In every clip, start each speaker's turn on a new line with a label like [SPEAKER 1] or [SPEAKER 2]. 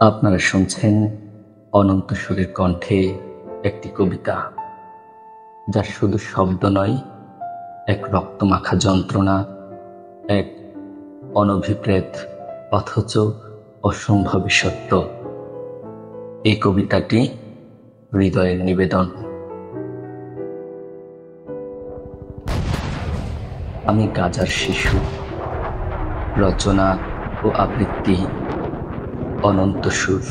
[SPEAKER 1] আপনারা শুনছেন অনন্ত সুরের কণ্ঠে একটি কবিতা, যা শুধু শব্দ নয়, এক রক্তমাখা যন্ত্রণা, এক অনভিপ্রেত অথচ অসম্ভবী সত্য। এই কবিতাটি হৃদয়ের নিবেদন। আমি গাজার শিশু। রচনা ও আবৃত্তি অনন্ত সুর।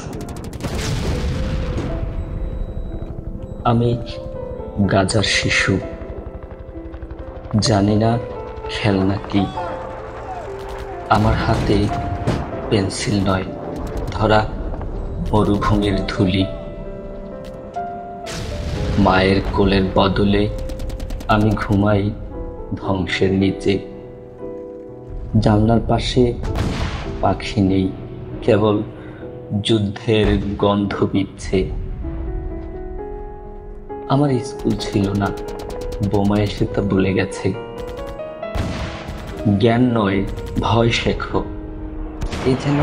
[SPEAKER 1] আমি গাজার শিশু, জানি না খেলনা কি। আমার হাতে পেন্সিল নয়, ধরা মরুভূমির ধুলি। মায়ের কোলের বদলে আমি ঘুমাই ধ্বংসের নিচে। জানলার পাশে পাখি নেই, কেবল যুদ্ধের গন্ধ বিচ্ছে। আমার স্কুল ছিল না, বোমা এসে তা ভুলে গেছে। জ্ঞান নয়, ভয় শেখো, এ যেন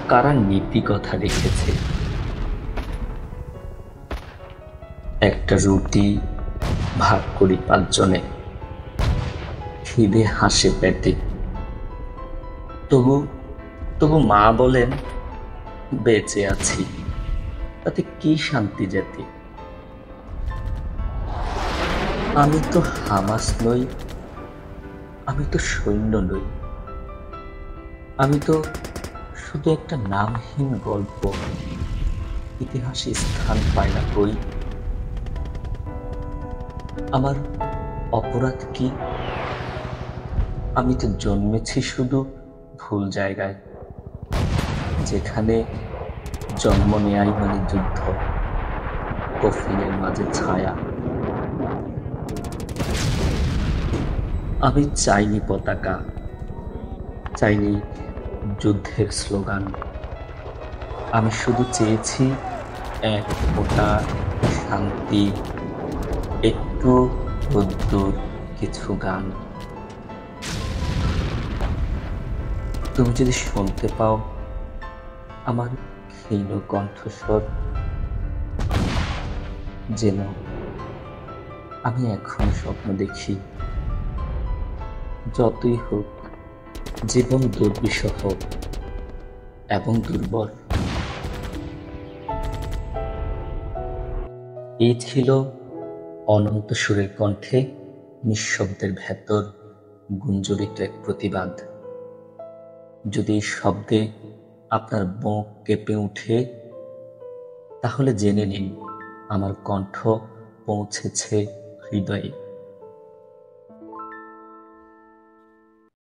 [SPEAKER 1] কারা নীতি কথা রেখেছে। একটা রুটি ভাগ করি 5 জনে, খিদে হাসে পেটে। তবু মা বলেন বেঁচে আছি, তাতে কি শান্তি যেতে। আমি তো হামাস নই, আমি তো সৈন্য নই, আমি তো শুধু একটা নামহীন গল্প। ইতিহাসে স্থান পায় না কই। আমার অপরাধ কি? আমি তো জন্মেছি শুধু ভুল জায়গায়, যেখানে জন্ম নেয়াই মানে যুদ্ধ, কফিনের মাঝে ছায়া। আমি চাইনি পতাকা, চাইনি যুদ্ধের স্লোগান। আমি শুধু চেয়েছি এক ফোঁটা শান্তি, একটু রোদ্দুর, কিছু গান। তুমি যদি শুনতে পাও আমার ক্ষীণ কণ্ঠস্বর, যেন আমি এখন স্বপ্ন দেখি। যতই হোক জীবন দুর্বিষহ এবং দুর্বল। এই ছিল অনন্ত সুরের কণ্ঠে নিঃশব্দের ভেতর গুঞ্জরিত এক প্রতিবাদ। যদি এই শব্দে আপনার বুক কেঁপে ওঠে, তাহলে জেনে নিন আমার কণ্ঠ পৌঁছেছে হৃদয়ে।